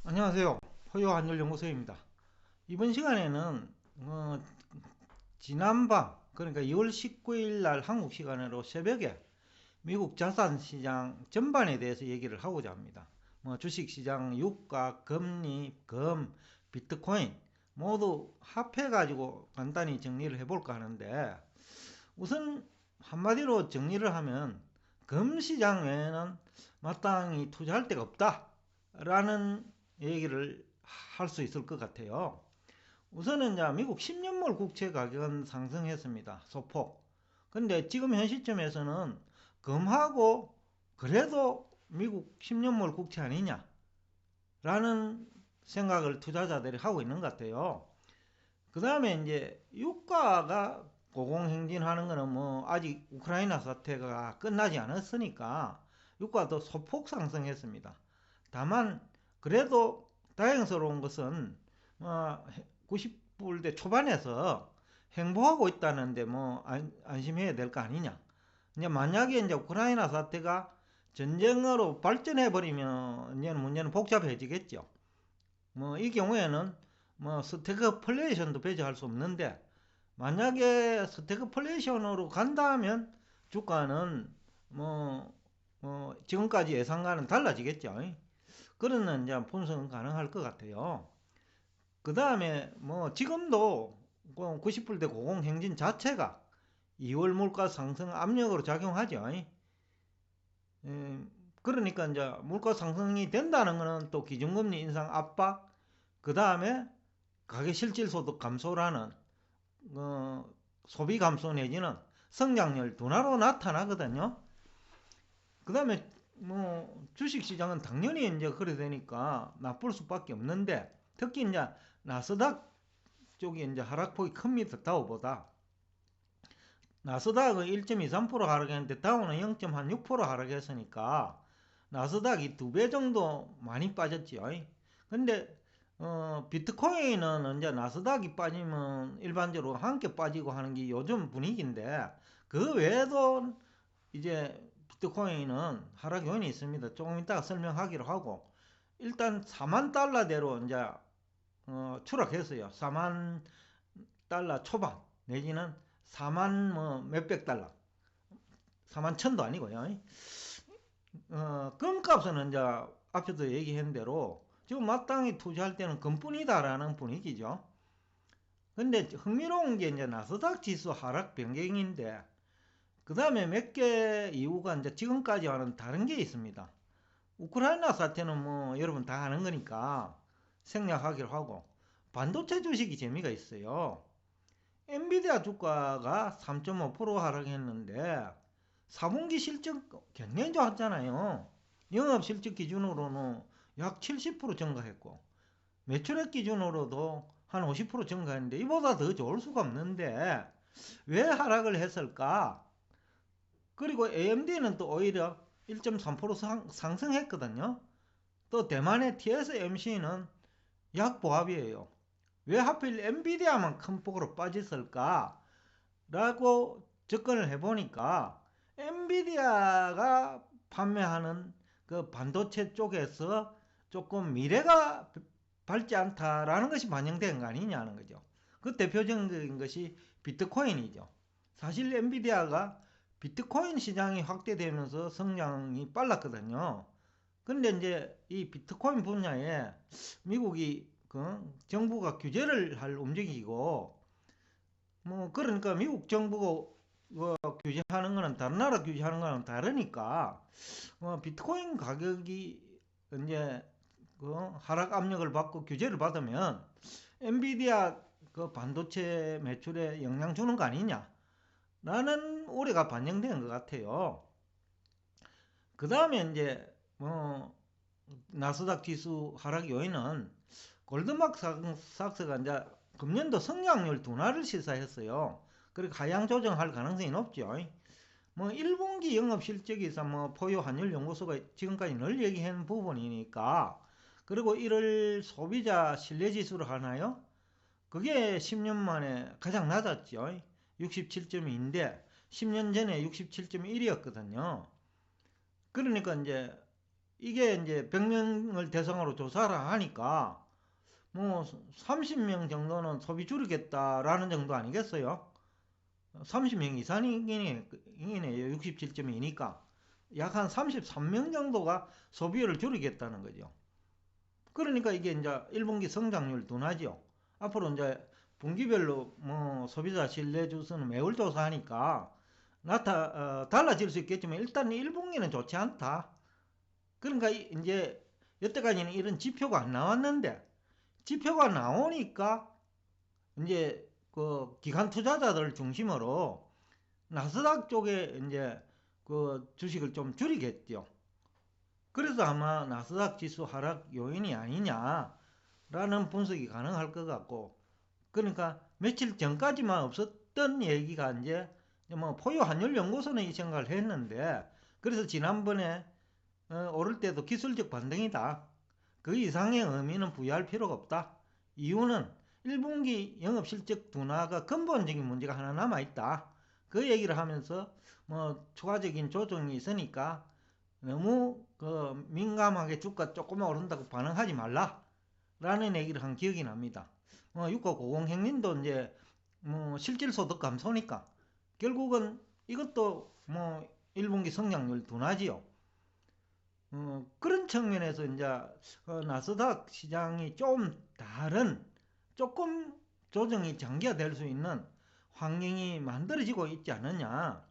안녕하세요. 호요한율연구소입니다. 이번 시간에는 지난밤 그러니까 2월 19일 날 한국 시간으로 새벽에 미국 자산시장 전반에 대해서 얘기를 하고자 합니다. 주식시장, 유가, 금리, 비트코인 모두 합해가지고 간단히 정리를 해볼까 하는데, 우선 한마디로 정리를 하면 금시장 외에는 마땅히 투자할 데가 없다라는 얘기를 할 수 있을 것 같아요. 우선은 이제 미국 10년물 국채 가격은 상승했습니다. 소폭. 근데 지금 현 시점에서는 금하고 그래도 미국 10년물 국채 아니냐 라는 생각을 투자자들이 하고 있는 것 같아요. 그 다음에 이제 유가가 고공행진하는 거는 아직 우크라이나 사태가 끝나지 않았으니까 유가도 소폭 상승했습니다. 다만 그래도 다행스러운 것은 90불대 초반에서 행보하고 있다는데 안심해야 될 거 아니냐. 이제 만약에 이제 우크라이나 사태가 전쟁으로 발전해 버리면 이제는 문제는 복잡해지겠죠. 이 경우에는 스태그플레이션도 배제할 수 없는데, 만약에 스태그플레이션으로 간다면 주가는 지금까지 예상과는 달라지겠죠. 그러는 이제 분석은 가능할 것 같아요. 그 다음에 지금도 90불대 고공행진 자체가 2월 물가 상승 압력으로 작용하죠. 그러니까 이제 물가 상승이 된다는 것은 또 기준금리 인상 압박, 그 다음에 가계 실질소득 감소라는 소비 감소 내지는 성장률 둔화로 나타나거든요. 그 다음에 주식시장은 당연히 이제 그래 되니까 나쁠 수밖에 없는데, 특히 이제 나스닥 쪽이 이제 하락폭이 큽니다. 다우보다. 나스닥은 1.23% 하락했는데 다우는 0.6% 하락했으니까 나스닥이 2배 정도 많이 빠졌지요. 근데 비트코인은 이제 나스닥이 빠지면 일반적으로 함께 빠지고 하는 게 요즘 분위기인데, 그 외에도 이제 비트코인은 하락 요인이 있습니다. 조금 이따가 설명하기로 하고, 일단 4만 달러대로 이제 추락했어요. 4만 달러 초반 내지는 4만 몇백 달러, 4만 천도 아니고요. 금값은 이제 앞에도 얘기한 대로 지금 마땅히 투자할 때는 금뿐이다라는 분위기죠. 근데 흥미로운 게 이제 나스닥 지수 하락 변경인데, 그 다음에 몇 개 이유가 이제 지금까지와는 다른 게 있습니다. 우크라이나 사태는 여러분 다 아는 거니까 생략하기로 하고, 반도체 주식이 재미가 있어요. 엔비디아 주가가 3.5% 하락했는데 4분기 실적 굉장히 좋았잖아요. 영업 실적 기준으로는 약 70% 증가했고, 매출액 기준으로도 한 50% 증가했는데 이보다 더 좋을 수가 없는데 왜 하락을 했을까? 그리고 AMD는 또 오히려 1.3% 상승했거든요. 또 대만의 TSMC는 약보합이에요. 왜 하필 엔비디아만 큰 폭으로 빠졌을까? 라고 접근을 해보니까 엔비디아가 판매하는 그 반도체 쪽에서 조금 미래가 밝지 않다라는 것이 반영된 거 아니냐는 거죠. 그 대표적인 것이 비트코인이죠. 사실 엔비디아가 비트코인 시장이 확대되면서 성장이 빨랐거든요. 근데 이제 이 비트코인 분야에 미국이 정부가 규제를 할 움직이고, 그러니까 미국 정부가 규제하는 거는 다른 나라 규제하는 거랑 다르니까 비트코인 가격이 이제 하락 압력을 받고 규제를 받으면 엔비디아 그 반도체 매출에 영향 주는 거 아니냐라는 우려가 반영된 것 같아요. 그 다음에 이제 나스닥 지수 하락 요인은 골드만삭스가 이제 금년도 성장률 둔화를 시사했어요. 그리고 하향 조정할 가능성이 높죠. 1분기 영업 실적이 포유 한율 연구소가 지금까지 늘 얘기한 부분이니까. 그리고 1월 소비자 신뢰 지수를 하나요? 그게 10년 만에 가장 낮았죠. 67.2인데 10년 전에 67.1이었거든요. 그러니까 이제 이게 이제 100명을 대상으로 조사를 하니까 뭐 30명 정도는 소비 줄이겠다라는 정도 아니겠어요? 30명 이상이네요. 67.2니까 약 한 33명 정도가 소비를 줄이겠다는 거죠. 그러니까 이게 이제 1분기 성장률 둔화죠. 앞으로 이제 분기별로 뭐 소비자 신뢰 지수는 매월 조사하니까 달라질 수 있겠지만 일단 1분기는 좋지 않다. 그러니까 이제 여태까지는 이런 지표가 안 나왔는데 지표가 나오니까 이제 그 기관 투자자들 중심으로 나스닥 쪽에 이제 그 주식을 좀 줄이겠죠. 그래서 아마 나스닥 지수 하락 요인이 아니냐라는 분석이 가능할 것 같고, 그러니까 며칠 전까지만 없었던 얘기가 이제 뭐 포유 환율 연구소는 이 생각을 했는데, 그래서 지난번에 오를 때도 기술적 반등이다. 그 이상의 의미는 부여할 필요가 없다. 이유는 1분기 영업실적 둔화가 근본적인 문제가 하나 남아있다. 그 얘기를 하면서 뭐 추가적인 조정이 있으니까 너무 그 민감하게 주가 조금만 오른다고 반응하지 말라 라는 얘기를 한 기억이 납니다. 6090 행님도 이제 뭐 실질소득 감소니까 결국은 이것도 뭐 1분기 성장률 둔화지요. 그런 측면에서 이제 나스닥 시장이 좀 다른 조금 조정이 장기화될 수 있는 환경이 만들어지고 있지 않느냐.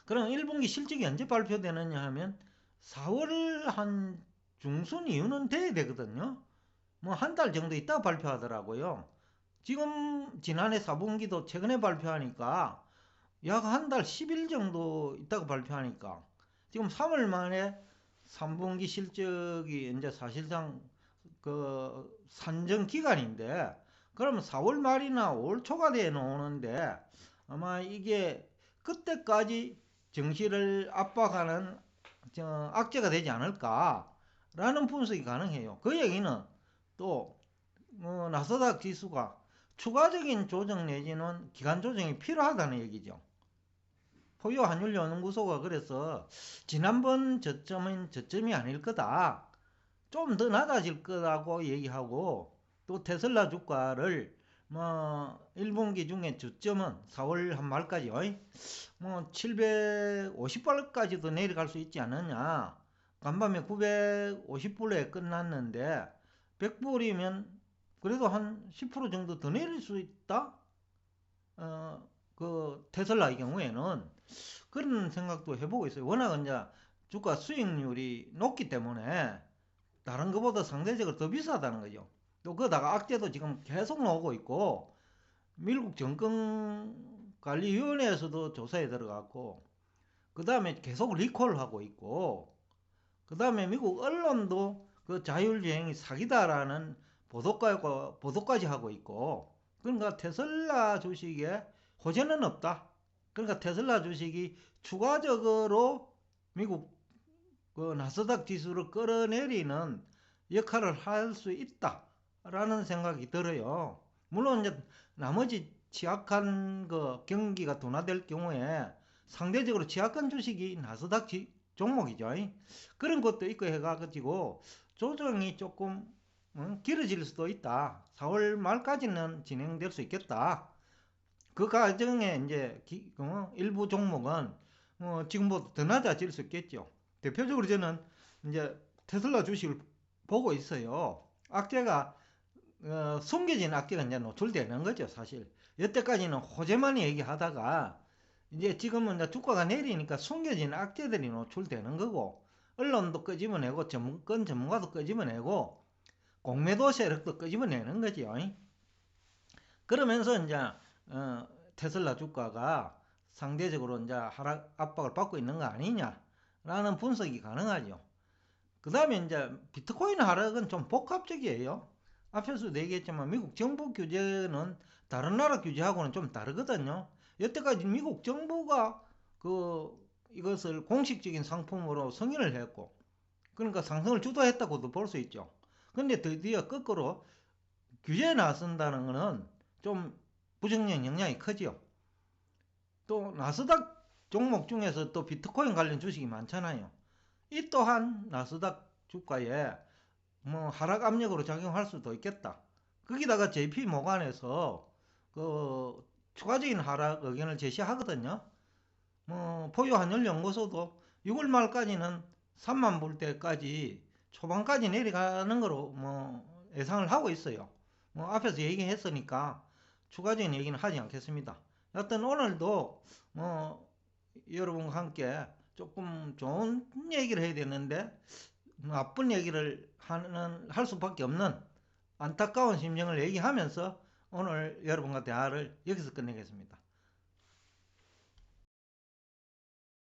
그럼 1분기 실적이 언제 발표되느냐 하면 4월 한 중순 이후는 돼야 되거든요. 뭐 한 달 정도 있다가 발표하더라고요. 지금 지난해 4분기도 최근에 발표하니까 약 한 달 10일 정도 있다가 발표하니까 지금 3월 만에 3분기 실적이 이제 사실상 그 산정 기간인데, 그러면 4월 말이나 5월 초가 돼 나오는데 아마 이게 그때까지 증시를 압박하는 악재가 되지 않을까라는 분석이 가능해요. 그 얘기는 또 나스닥 지수가 추가적인 조정 내지는 기간 조정이 필요하다는 얘기죠. 포유 환율 연구소가 그래서 지난번 저점은 저점이 아닐 거다. 좀 더 낮아질 거라고 얘기하고, 또 테슬라 주가를 뭐 1분기 중에 저점은 4월 한 말까지 뭐 750불까지도 내려갈 수 있지 않느냐. 간밤에 950불에 끝났는데 100불이면 그래도 한 10% 정도 더 내릴 수 있다. 그 테슬라의 경우에는 그런 생각도 해보고 있어요. 워낙 이제 주가 수익률이 높기 때문에 다른 것보다 상대적으로 더 비싸다는 거죠. 또 거기다가 악재도 지금 계속 나오고 있고, 미국 정권관리위원회에서도 조사에 들어갔고, 그 다음에 계속 리콜하고 있고, 그 다음에 미국 언론도 그 자율주행이 사기다라는 보도까지 하고 있고, 그러니까 테슬라 주식에 호재는 없다. 그러니까 테슬라 주식이 추가적으로 미국 그 나스닥 지수를 끌어내리는 역할을 할 수 있다라는 생각이 들어요. 물론 이제 나머지 취약한 그 경기가 둔화될 경우에 상대적으로 취약한 주식이 나스닥 종목이죠. 그런 것도 있고 해가지고 조정이 조금 길어질 수도 있다. 4월 말까지는 진행될 수 있겠다. 그 과정에 이제 일부 종목은 지금보다 더 낮아질 수 있겠죠. 대표적으로 저는 이제 테슬라 주식을 보고 있어요. 악재가 숨겨진 악재가 이제 노출되는 거죠, 사실. 여태까지는 호재만 얘기하다가 이제 지금은 이제 주가가 내리니까 숨겨진 악재들이 노출되는 거고, 언론도 끄집어내고 정권 전문가도 끄집어내고 공매도 세력도 끄집어내는 거죠. 그러면서 이제 테슬라 주가가 상대적으로 이제 하락 압박을 받고 있는 거 아니냐라는 분석이 가능하죠. 그 다음에 이제 비트코인 하락은 좀 복합적이에요. 앞에서도 얘기했지만 미국 정부 규제는 다른 나라 규제하고는 좀 다르거든요. 여태까지 미국 정부가 이것을 공식적인 상품으로 승인을 했고, 그러니까 상승을 주도했다고도 볼 수 있죠. 근데 드디어 거꾸로 규제에 나선다는 것은 좀 부정적 영향이 크죠. 또 나스닥 종목 중에서 또 비트코인 관련 주식이 많잖아요. 이 또한 나스닥 주가에 뭐 하락 압력으로 작용할 수도 있겠다. 거기다가 JP 모간에서 그 추가적인 하락 의견을 제시하거든요. 뭐 포유한율연구소도 6월 말까지는 3만 불 때까지 초반까지 내려가는 거로 뭐 예상을 하고 있어요. 뭐 앞에서 얘기했으니까 추가적인 얘기는 하지 않겠습니다. 여튼 오늘도 뭐 여러분과 함께 조금 좋은 얘기를 해야 되는데 나쁜 얘기를 할 수밖에 없는 안타까운 심정을 얘기하면서 오늘 여러분과 대화를 여기서 끝내겠습니다.